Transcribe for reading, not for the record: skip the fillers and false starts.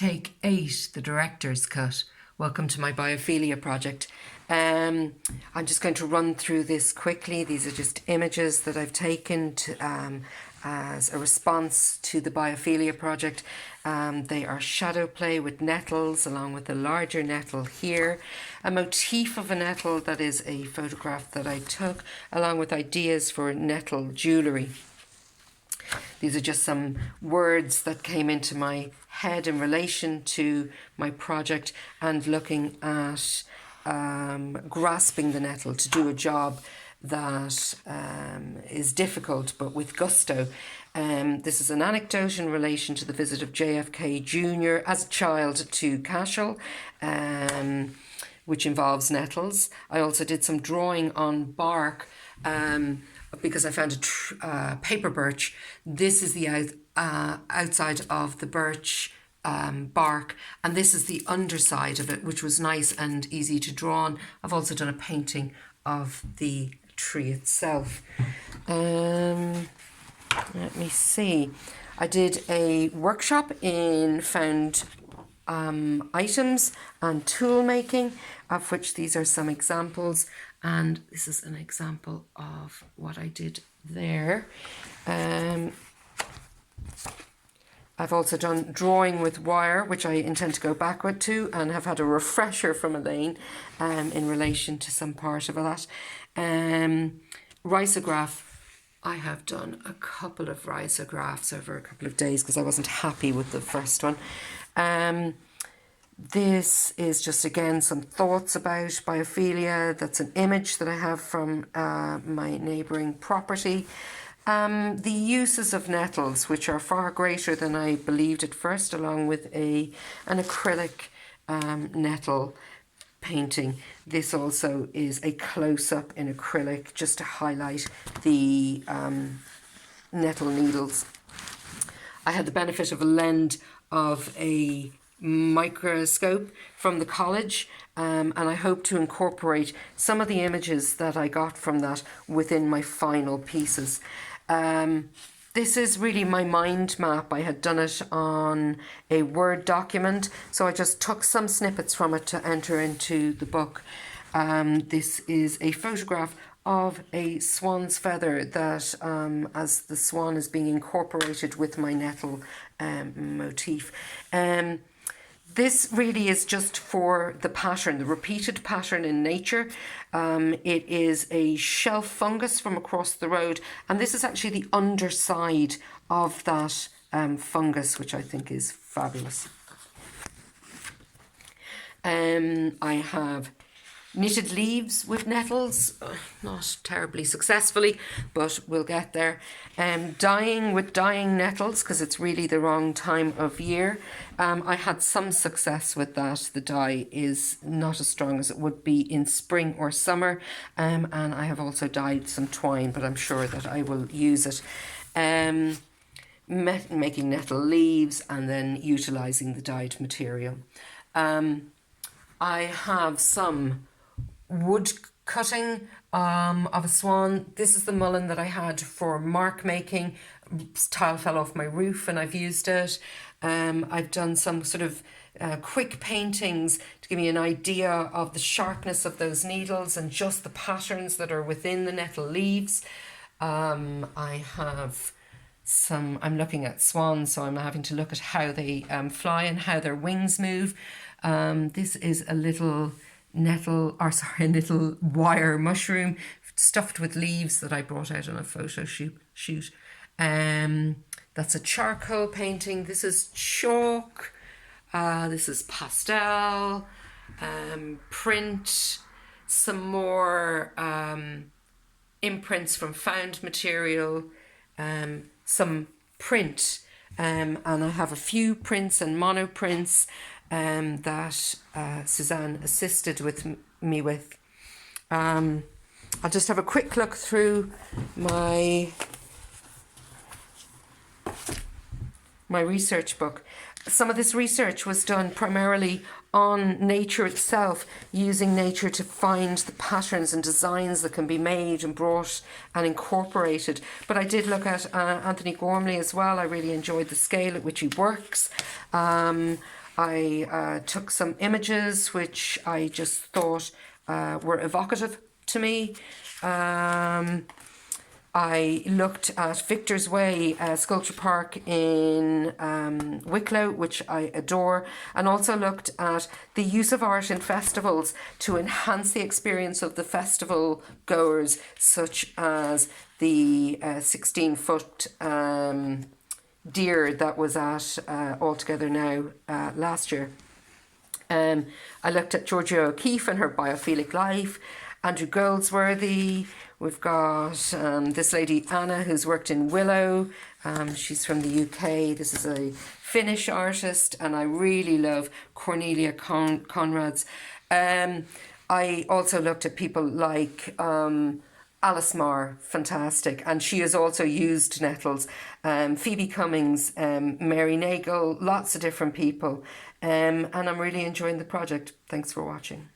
Take 8, the director's cut. Welcome to my biophilia project. I'm just going to run through this quickly. These are just images that I've taken as a response to the biophilia project. They are shadow play with nettles along with a larger nettle here, a motif of a nettle that is a photograph that I took along with ideas for nettle jewellery. These are just some words that came into my head in relation to my project and looking at grasping the nettle to do a job that is difficult but with gusto. This is an anecdote in relation to the visit of JFK Jr. as a child to Cashel, which involves nettles. I also did some drawing on bark because I found a paper birch. This is the outside of the birch bark, and this is the underside of it, which was nice and easy to draw on. I've also done a painting of the tree itself. Let me see. I did a workshop in found items and tool making, of which these are some examples, and this is an example of what I did there. I've also done drawing with wire, which I intend to go back to, and have had a refresher from Elaine in relation to some part of that. Risograph. I have done a couple of risographs over a couple of days because I wasn't happy with the first one. This is just, again, some thoughts about biophilia. That's an image that I have from my neighbouring property. The uses of nettles, which are far greater than I believed at first, along with an acrylic nettle painting. This also is a close-up in acrylic just to highlight the nettle needles. I had the benefit of a lend of a microscope from the college, and I hope to incorporate some of the images that I got from that within my final pieces. This is really my mind map. I had done it on a Word document, so I just took some snippets from it to enter into the book. This is a photograph of a swan's feather that, as the swan is being incorporated with my nettle motif. This really is just for the pattern, the repeated pattern in nature. It is a shelf fungus from across the road, and this is actually the underside of that fungus, which I think is fabulous. I have knitted leaves with nettles, not terribly successfully, but we'll get there. Dyeing with dying nettles, because it's really the wrong time of year. I had some success with that. The dye is not as strong as it would be in spring or summer, and I have also dyed some twine, but I'm sure that I will use it. Making nettle leaves and then utilising the dyed material. I have some wood cutting of a swan. This is the mullein that I had for mark making. Tile fell off my roof and I've used it. I've done some sort of quick paintings to give me an idea of the sharpness of those needles and just the patterns that are within the nettle leaves. I have some, I'm looking at swans, so I'm having to look at how they fly and how their wings move. This is a little a little wire mushroom stuffed with leaves that I brought out on a photo shoot. That's a charcoal painting. This is chalk. This is pastel, print, some more imprints from found material, some print, and I have a few prints and monoprints that Suzanne assisted me with. I'll just have a quick look through my research book. Some of this research was done primarily on nature itself, using nature to find the patterns and designs that can be made and brought and incorporated. But I did look at Anthony Gormley as well. I really enjoyed the scale at which he works. I took some images which I just thought were evocative to me. I looked at Victor's Way Sculpture Park in Wicklow, which I adore, and also looked at the use of art in festivals to enhance the experience of the festival goers, such as the 16-foot deer that was at Altogether Now last year. I looked at Georgia O'Keeffe and her biophilic life, Andrew Goldsworthy. We've got this lady Anna, who's worked in Willow. She's from the UK. This is a Finnish artist, and I really love Cornelia Conrad's. I also looked at people like Alice Marr, fantastic, and she has also used nettles. Phoebe Cummings, Mary Nagel, lots of different people, and I'm really enjoying the project. Thanks for watching.